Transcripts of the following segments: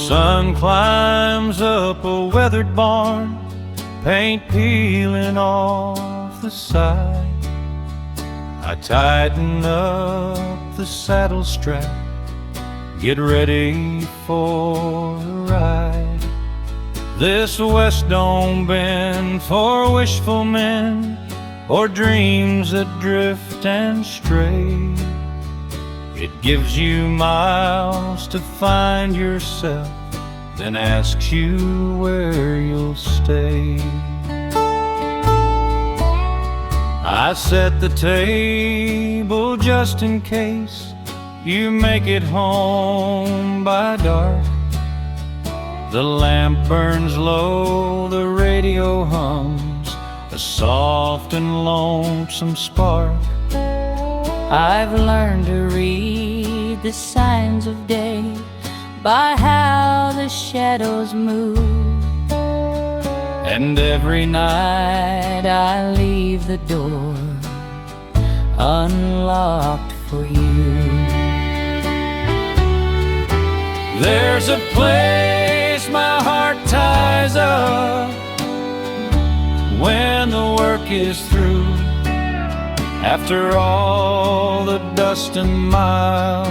sun climbs up a weathered barn, paint peeling off the side. I tighten up the saddle strap, get ready for a ride. This west don't bend for wishful men or dreams that drift and stray. It gives you miles to find yourself, then asks you where you'll stay. I set the table just in case you make it home by dark. The lamp burns low, the radio hums a soft and lonesome spark. I've learned to read the signs of day by how the shadows move, and every night I leave the door unlocked for you. there's a place my heart ties up when the work is through. After all the dust and miles,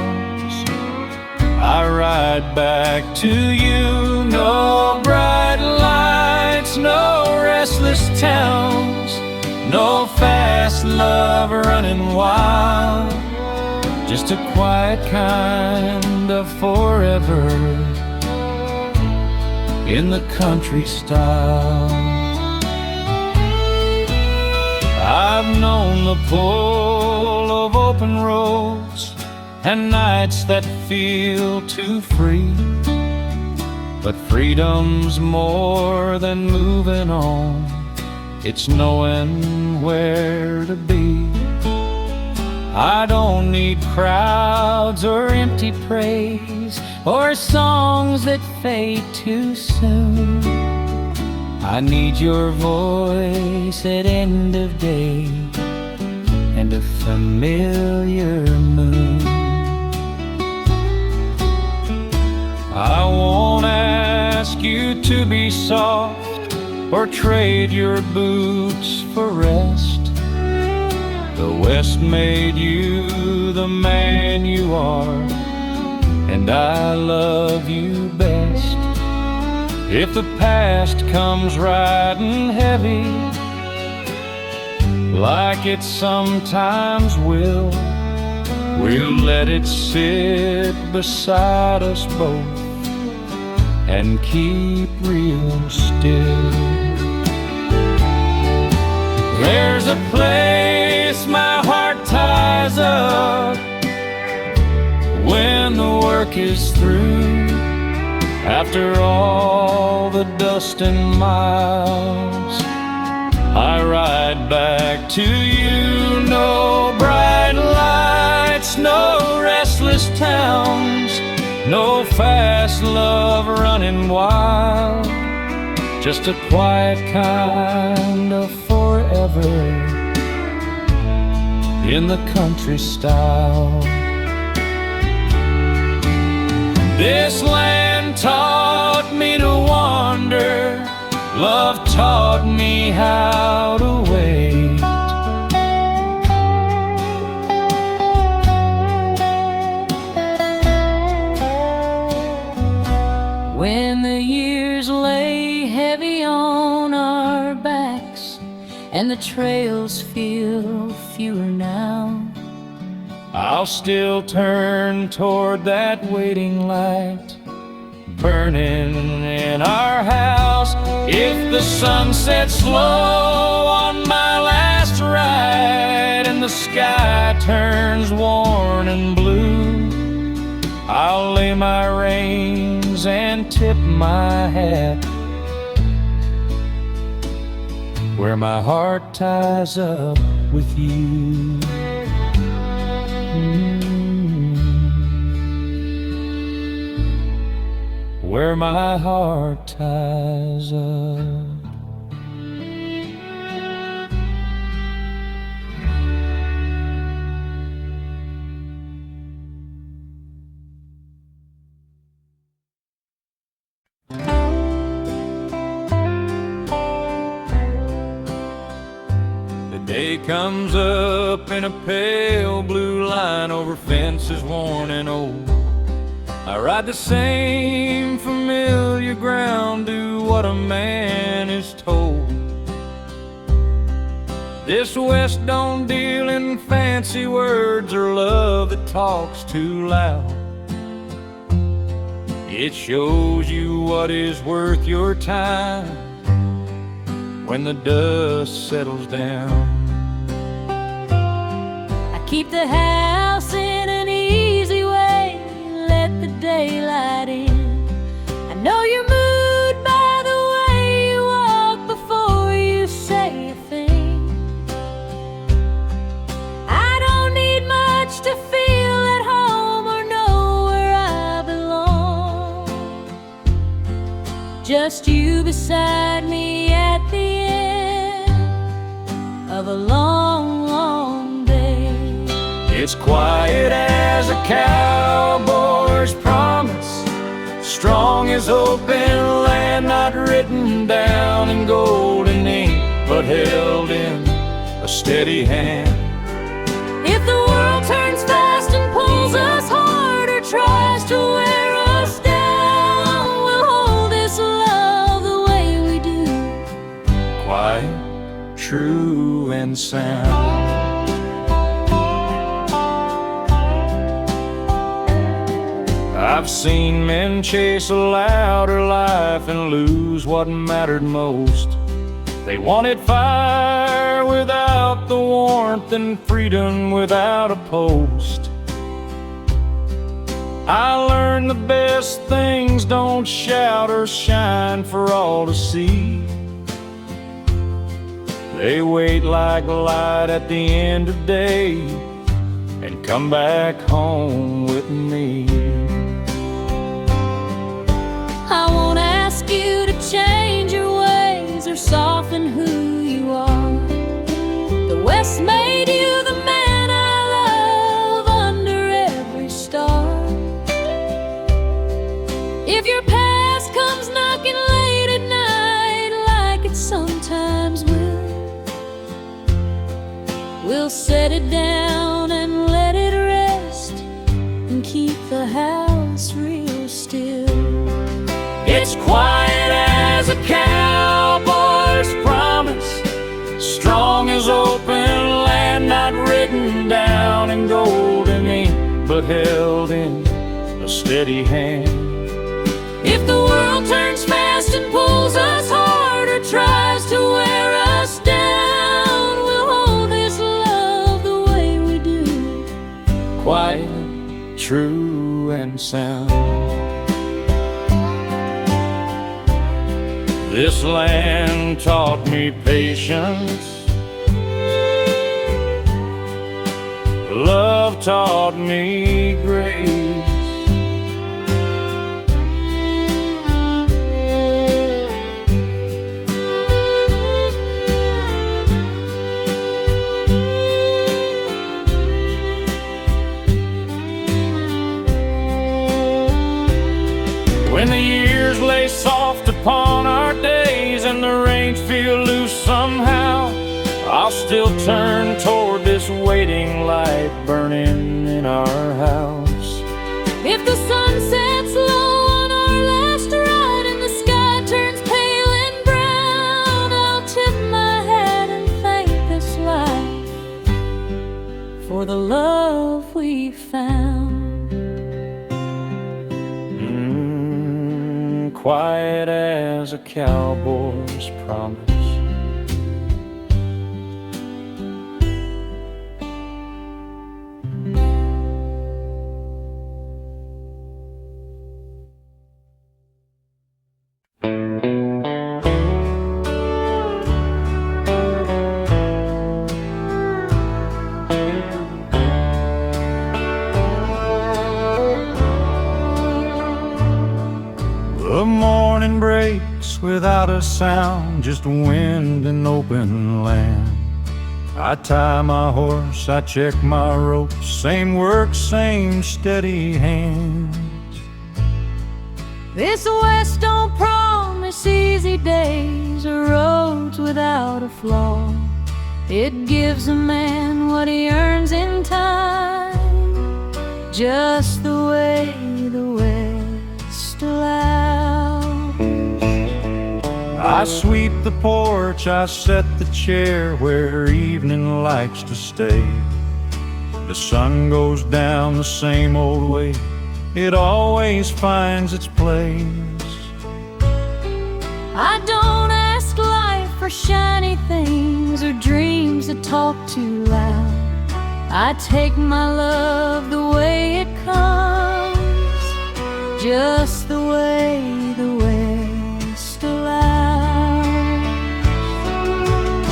I ride back to you. No bright lights, no restless towns, no fast love running wild, just a quiet kind of forever in the country style. I've known the pull of open roads and nights that feel too free, but freedom's more than moving on, it's knowing where to be. I don't need crowds or empty praise or songs that fade too soon. I need your voice at end of day and a familiar moon. I won't ask you to be soft or trade your boots for rest. The West made you the man you are, and I love you best. If the past comes riding heavy, like it sometimes will, we'll let it sit beside us both and keep real still. There's a place my heart ties up when the work is through. After all the dust and miles, I ride back to you. No bright lights, no restless towns, no fast love running wild, just a quiet kind of forever in the country style. This land taught me to wander, love taught me how to wait. When the years lay heavy on our backs and the trails feel fewer now, I'll still turn toward that waiting light burning in our house. If the sun sets slow on my last ride and the sky turns worn and blue, I'll lay my reins and tip my hat where my heart ties up with you. Where my heart ties up. comes up in a pale blue line over fences worn and old. I ride the same familiar ground, do what a man is told. This West don't deal in fancy words or love that talks too loud. It shows you what is worth your time when the dust settles down. I keep the house in an easy way, let the daylight in. I know your mood by the way you walk before you say a thing. I don't need much to feel at home or know where I belong. Just you beside me at the end of a long, long day. It's quiet as a cowboy's promise, strong as open land, not written down in golden ink, but held in a steady hand. If the world turns fast and pulls us hard or tries to wear us down, we'll hold this love the way we do, Quiet, true and sound. I've seen men chase a louder life and lose what mattered most. They wanted fire without the warmth and freedom without a post. I learned the best things don't shout or shine for all to see. They wait like light at the end of day and come back home with me. I won't ask you to change your ways or soften who you are. The West made you the man I love under every star. If your past comes knocking late at night like it sometimes will, we'll set it down and let it rest and keep the house real still. It's quiet as a cowboy's promise, strong as open land, not written down in golden ink, but held in a steady hand. If the world turns fast and pulls us hard or tries to wear us down, we'll hold this love the way we do, Quiet, true and sound. This land taught me patience, love taught me grace. When the years lay soft upon our days and the reins feel loose somehow, I'll still turn toward this waiting light burning in our house. If the sun sets low on our last ride and the sky turns pale and brown, I'll tip my hat and thank this life for the love we found. Quiet as a cowboy's promise. The morning breaks without a sound, just wind and open land. I tie my horse, I check my ropes, same work, same steady hands. This West don't promise easy days or roads without a flaw. It gives a man what he earns in time, just the way the West allows. I sweep the porch, I set the chair where evening likes to stay. The sun goes down the same old way, it always finds its place. I don't ask life for shiny things or dreams that talk too loud. I take my love the way it comes, just the way the West allows.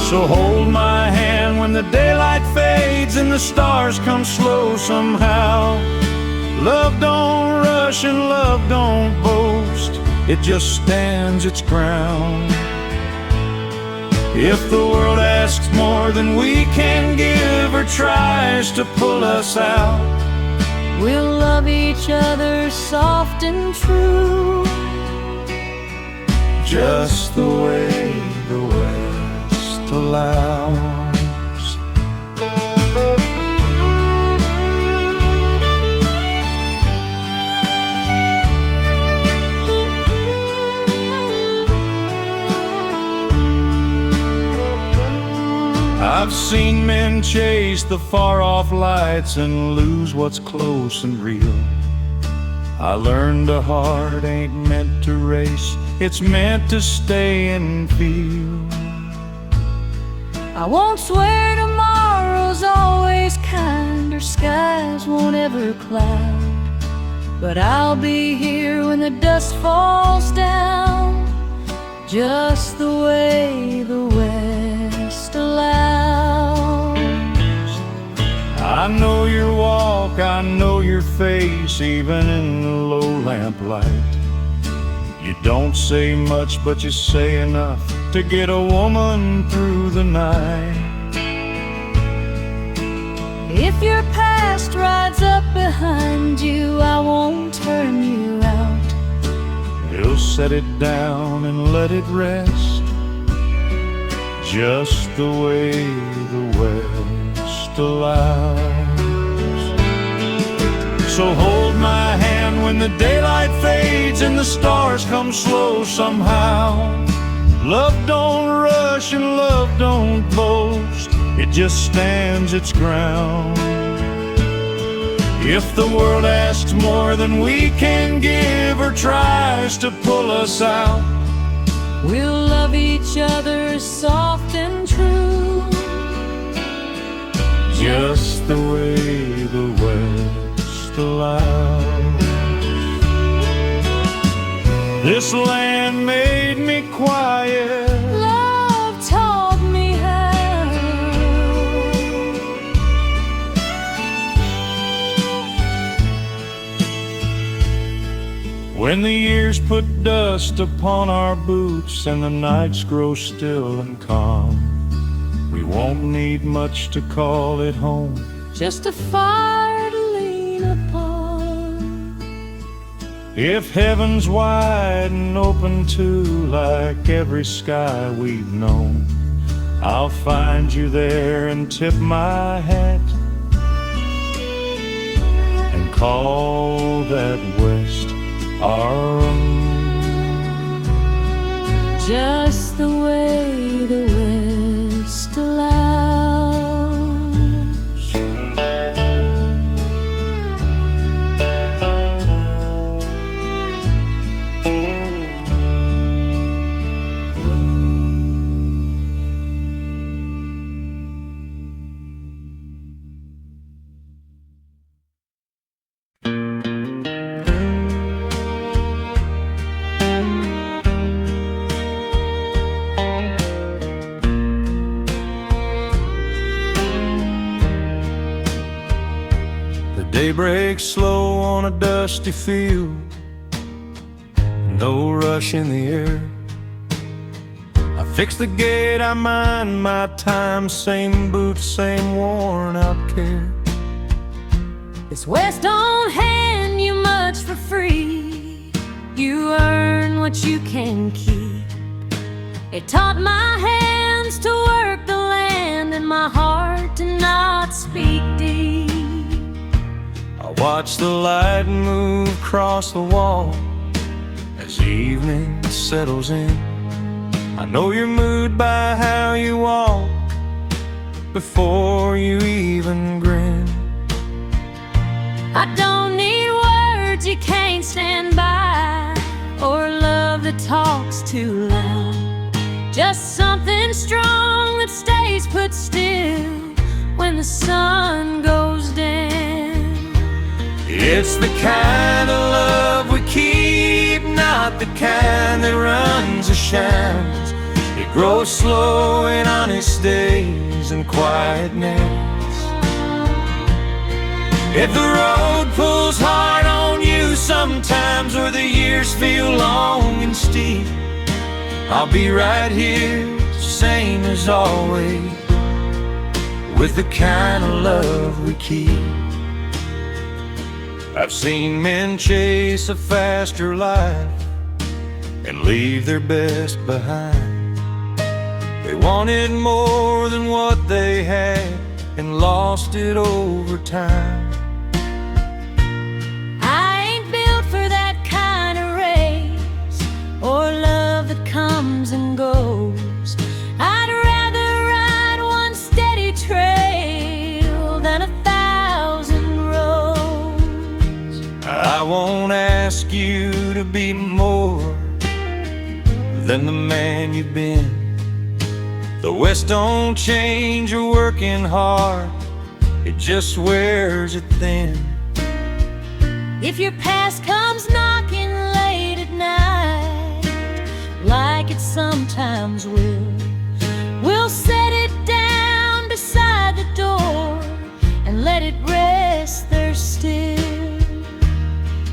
So hold my hand when the daylight fades and the stars come slow somehow. Love don't rush and love don't boast, it just stands its ground. If the world asks more than we can give or tries to pull us out, we'll love each other soft and true, just the way the West allows. I've seen men chase the far-off lights and lose what's close and real. I learned a heart ain't meant to race, it's meant to stay and feel. I won't swear tomorrow's always kind or skies won't ever cloud, but I'll be here when the dust falls down, just the way the West allows. I know your walk, I know your face, even in the low lamplight. You don't say much, but you say enough to get a woman through the night. If your past rides up behind you, I won't turn you out. He'll set it down and let it rest, just the way the West allows. So hold my hand when the daylight fades and the stars come slow somehow. Love don't rush and love don't boast, it just stands its ground. If the world asks more than we can give or tries to pull us out, we'll love each other soft and true, just the way the West allows. This land made me quiet, love taught me how. When the years put dust upon our boots and the nights grow still and calm, we won't need much to call it home, Just a fire to lean upon. if heaven's wide and open too, like every sky we've known, I'll find you there and tip my hat and call that West our own. Just the way the West allows. Day breaks slow on a dusty field, no rush in the air. I fix the gate, I mind my time, same boots, same worn out care. This West don't hand you much for free. You earn what you can keep. It taught my hands to work the land and my heart did not speak deep. I watch the light move across the wall as evening settles in. I know your mood by how you walk before you even grin. I don't need words you can't stand by, or love that talks too loud. Just something strong that stays put still when the sun goes down. It's the kind of love we keep, not the kind that runs or shines. It grows slow in honest days and quiet nights. If the road pulls hard on you sometimes, or the years feel long and steep, I'll be right here, same as always, with the kind of love we keep. I've seen men chase a faster life and leave their best behind. They wanted more than what they had and lost it over time. Or love that comes and goes. I'd rather ride one steady trail than 1,000 roads. I won't ask you to be more than the man you've been. The West don't change your working hard, it just wears it thin. If your past comes knocking late at night, like it sometimes will, we'll set it down beside the door and let it rest there still.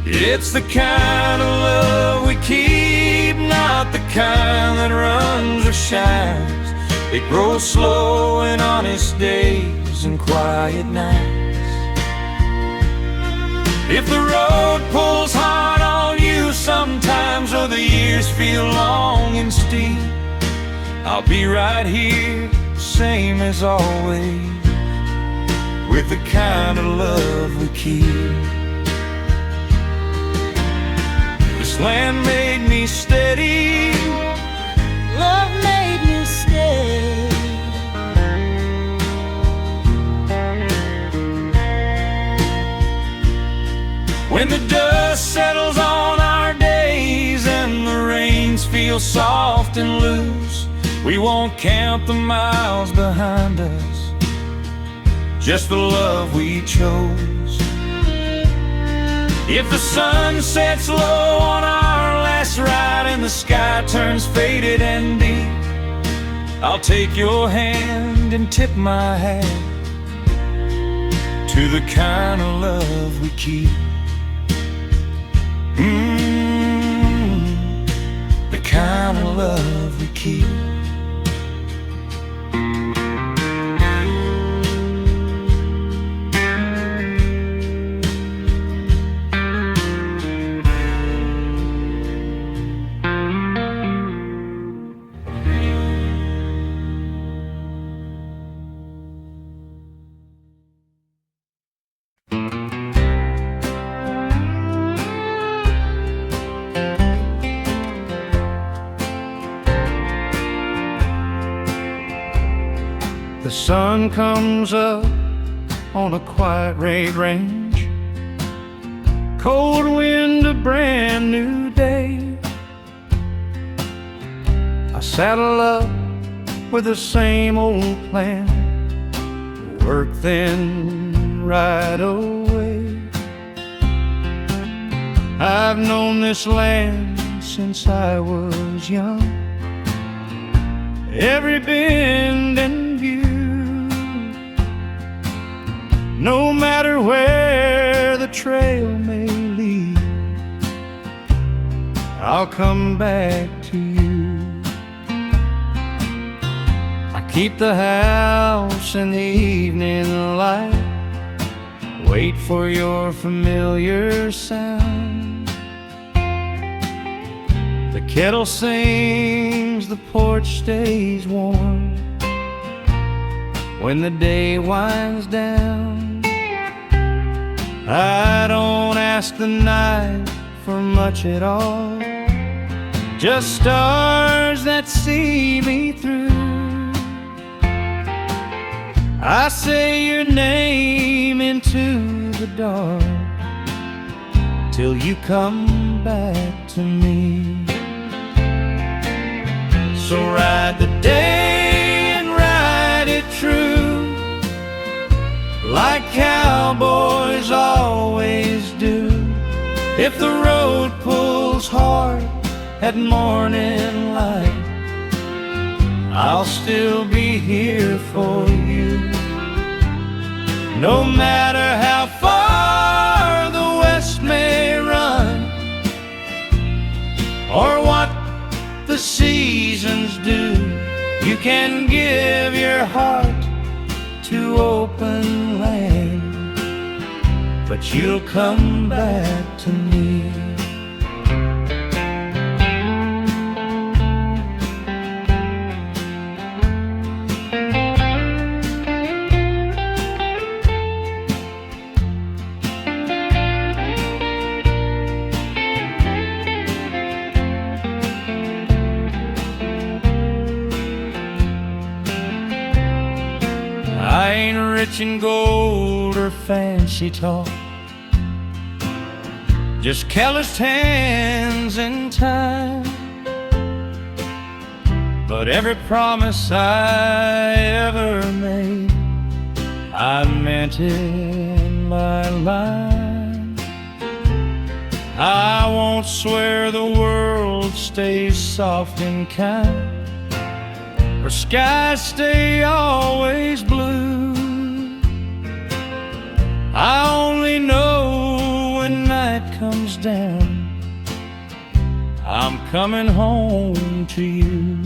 It's the kind of love we keep, not the kind that runs or shines. It grows slow in honest days and quiet nights. If the road pulls hard on you sometimes, or the years feel long and steep, I'll be right here, same as always, with the kind of love we keep. This land made me steady, love made me stay. When the dust settles on our days and the rains feel soft and loose, we won't count the miles behind us, just the love we chose. If the sun sets low on our last ride and the sky turns faded and deep, I'll take your hand and tip my hat to the kind of love we keep. The kind of love we keep. The sun comes up on a quiet red range, cold wind, a brand new day. I saddle up with the same old plan, work then right away. I've known this land since I was young, every bend and view. No matter where the trail may lead, I'll come back to you. I keep the house in the evening light, wait for your familiar sound. The kettle sings, the porch stays warm, when the day winds down. I don't ask the night for much at all, just stars that see me through. I say your name into the dark till you come back to me. So ride the day and ride it true, like cowboys always do. If the road pulls hard at morning light, I'll still be here for you. No matter how far the west may run, or what the seasons do, you can give your heart to open land, but you'll come back to me. I ain't rich in gold or fancy talk, just calloused hands and time. But every promise I ever made, I meant it in my life. I won't swear the world stays soft and kind, or skies stay always blue. I only know when night comes down, I'm coming home to you.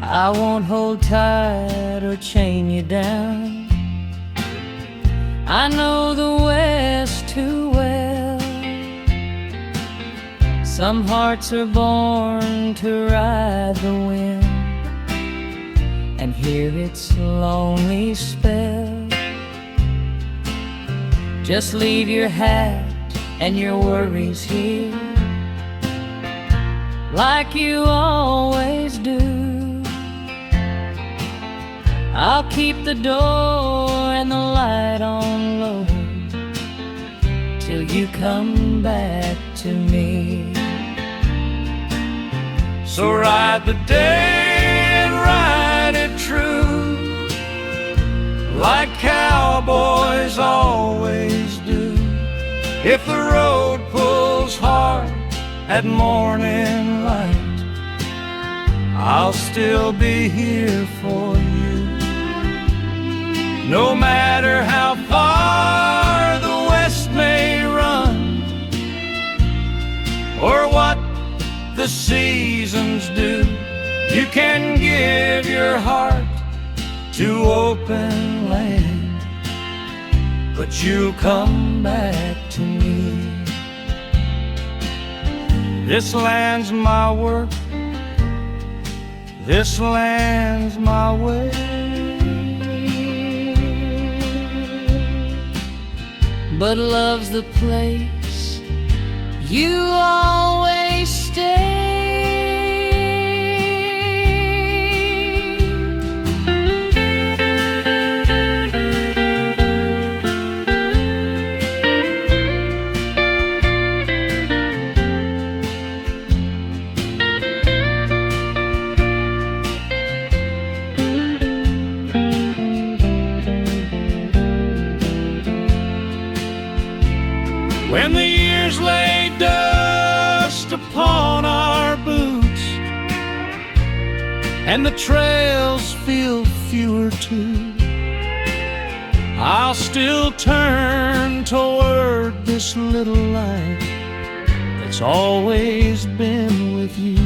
I won't hold tight or chain you down, I know the West too well. Some hearts are born to ride the wind and hear its lonely spell. Just leave your hat and your worries here, like you always do. I'll keep the door and the light on low till you come back to me. So ride the day and ride it true, like cowboys always do. If the road pulls hard at morning light, I'll still be here for you. No matter how far the west may run, or what the seasons do, you can give your heart to open land, but you'll come back to me. This land's my work, this land's my way, but love's the place you always stay. When the years lay dust upon our boots and the trails feel fewer too, I'll still turn toward this little light that's always been with you.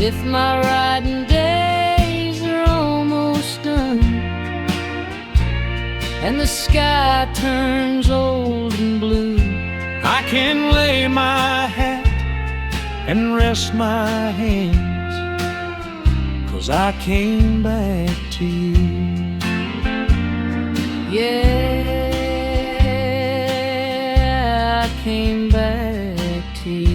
If my riding days are almost done and the sky turns old and blue, I can lay my hat and rest my hands, 'cause I came back to you. Yeah, I came back to you.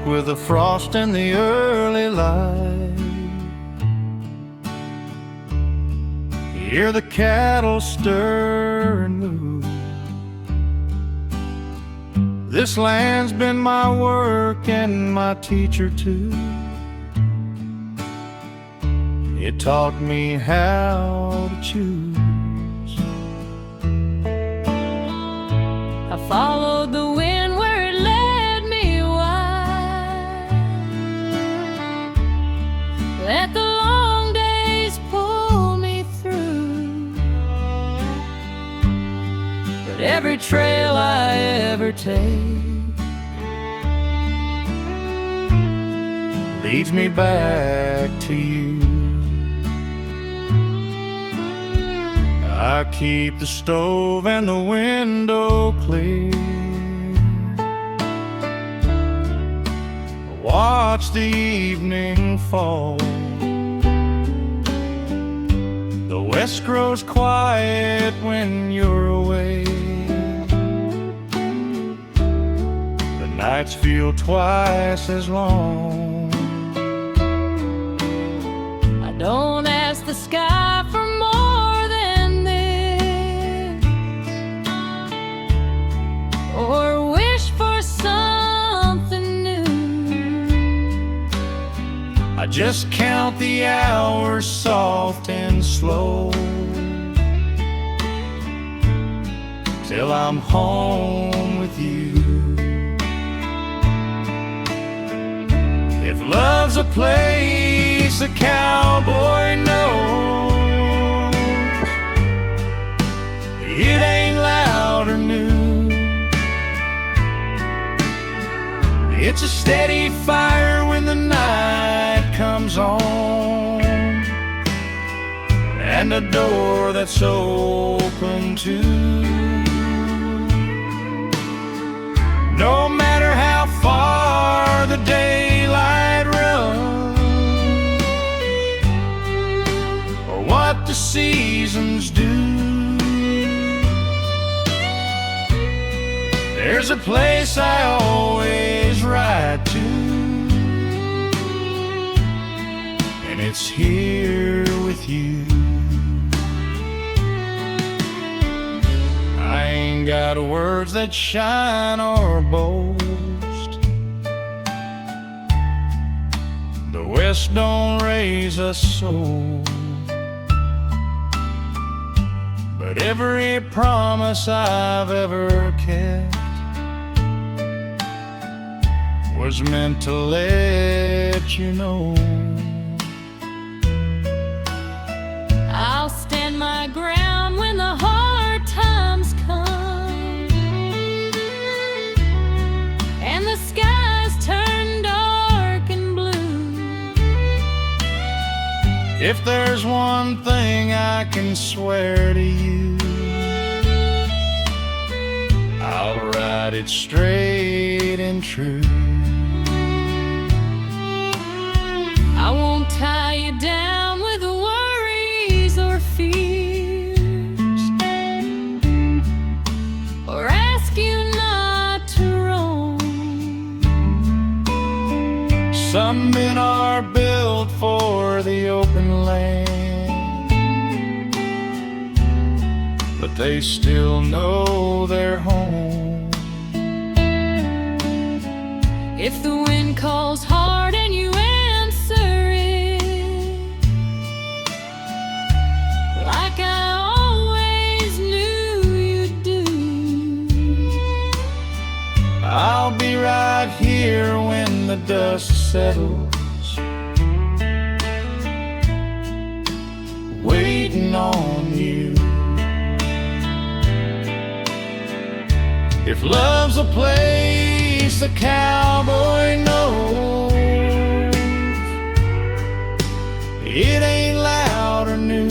With the frost and the early light, hear the cattle stir and move. This land's been my work and my teacher too. It taught me how to choose. I followed the wind where it led me wide. Let the long days pull me through. But every trail I ever take leads me back to you. I keep the stove and the window clear. Watch the evening fall. The west grows quiet when you're away. The nights feel twice as long. I don't ask the sky for more than this, or wish for something new. I just count the hours soft and slow till I'm home with you. If love's a place a cowboy knows, it ain't loud or new. It's a steady fire when the night comes on, and a door that's open too. No matter how far the daylight runs, or what the seasons do, there's a place I always ride to, and it's here with you. I ain't got words that shine or boast. The West don't raise us so, but every promise I've ever kept was meant to let you know. I'll stand my ground when the hard times come, and the skies turn dark and blue. If there's one thing I can swear to you, I'll ride it straight and true. I won't tie you down with worries or fears, or ask you not to roam. Some men are built for the open land, but they still know their home. If the wind calls hard and you answer it, like I always knew you'd do, here when the dust settles, waiting on you. If love's a place a cowboy knows, it ain't loud or new.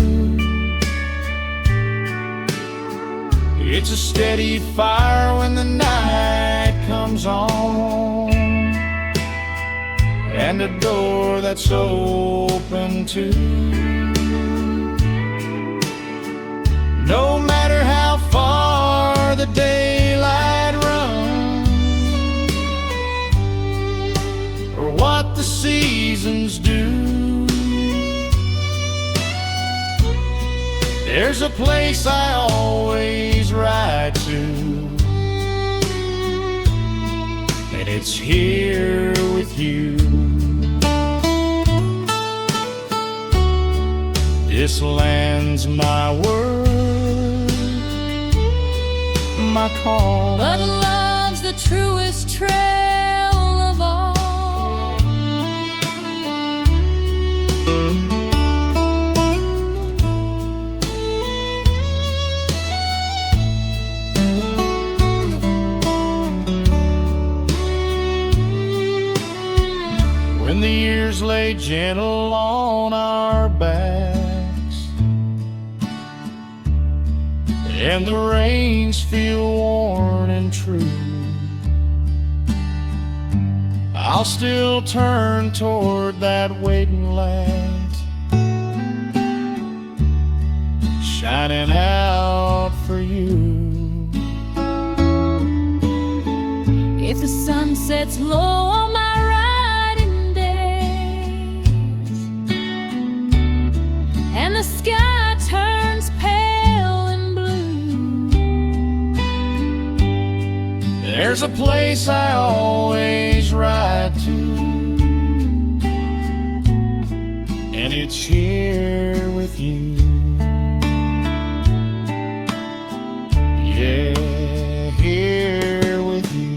It's a steady fire when the night comes on, and a door that's open to. No matter how far the daylight runs, or what the seasons do, there's a place I always ride to, and it's here with you. This land's my word, my call, but love's the truest trail of all. When the years lay gentle on our backs, and the rains feel worn and true, I'll still turn toward that waiting light, shining out for you. If the sun sets low on my riding days, and the sky turns pale and blue, there's a place I always ride to, and it's here with you. Yeah, here with you.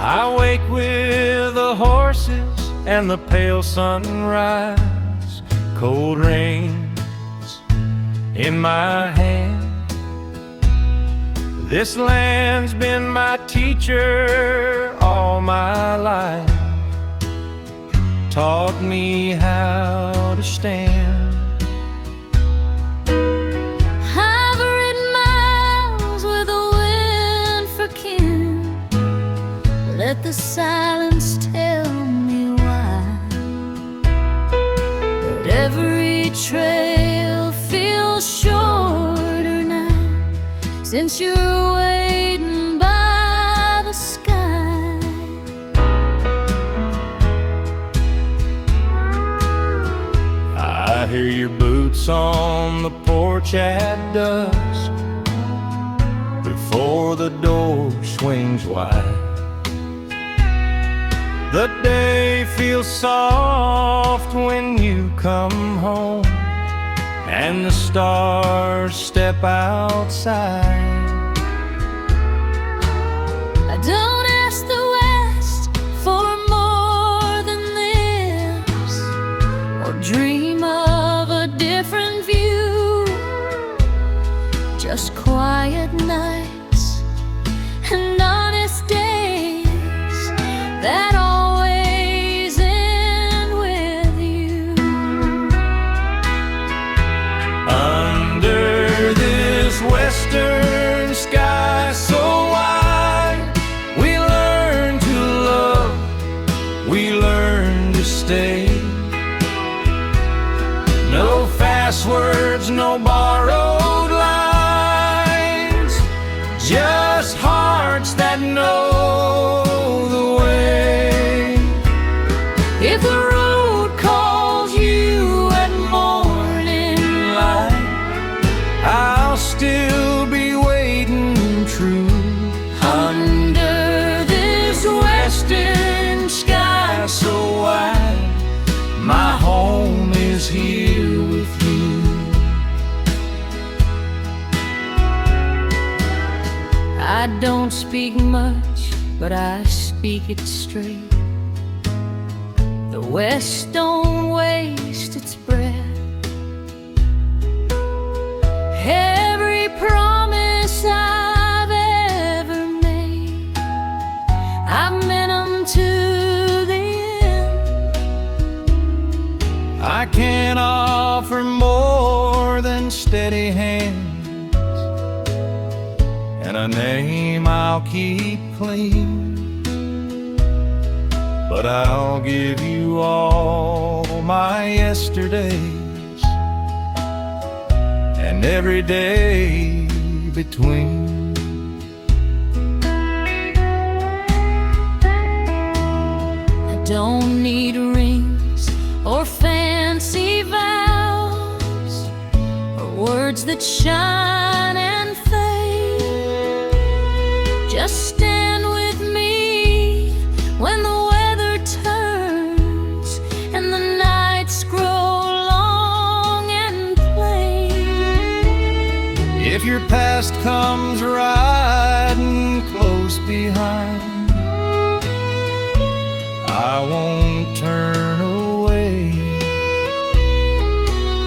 I wake with the horses and the pale sunrise, cold rains in my hand. This land's been my teacher all my life, taught me how to stand. I've ridden miles with the wind for kin. Let the silence tell me why, but every trail feels shorter now, since you're waiting by the sky. I hear your boots on the porch at dusk, before the door swings wide. The day feels soft when you come home, and the stars step outside. I don't ask the West for more than this, or dream of a different view. Just quiet nights and honest days that always end with you. Under this western sky so wide, we learn to love, we learn to stay. No fast words, no borrowed lines, I don't speak much, but I speak it straight. The West don't waste its breath. Every promise I've ever made, I've meant 'em to the end. I can't offer more than steady hands and a name I'll keep clean, but I'll give you all my yesterdays and every day between. I don't need rings or fancy vows or words that shine and fade. Just stand with me when the weather turns and the nights grow long and plain. If your past comes riding close behind, I won't turn away.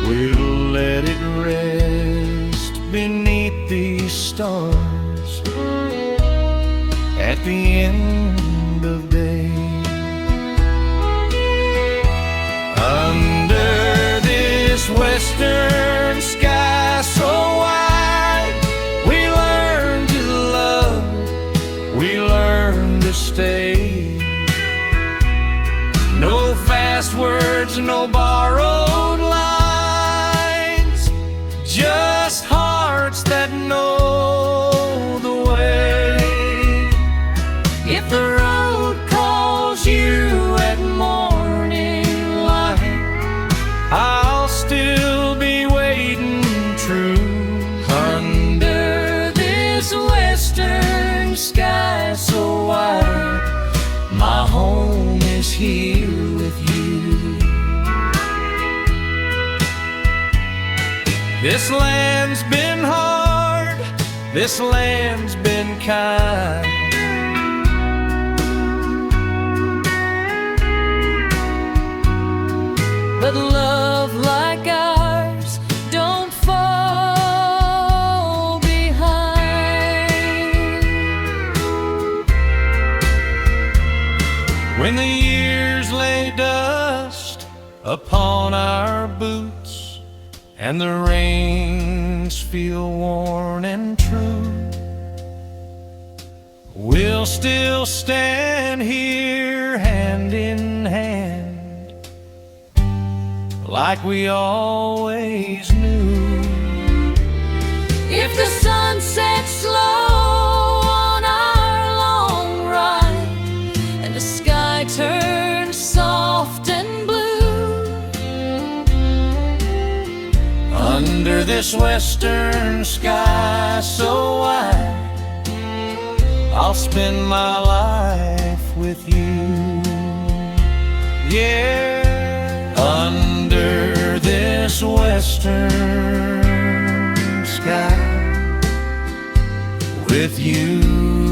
We'll let it rest beneath these stars at the end of day. Under this western sky so wide, we learn to love, we learn to stay. No fast words, no borrowed lines, just hearts that know the way. If the road calls you at morning light, I'll still be waiting true. Under this western sky so wide, my home is here with you. This land's been hard, this land's been kind, but love like ours don't fall behind. when the years lay dust upon our boots and the rains feel worn and true, we'll still stand here hand in hand like we always knew. If the sun sets slow on our long ride and the sky turns soft and blue, under this western sky so wide, I'll spend my life with you. Yeah, under this western sky with you.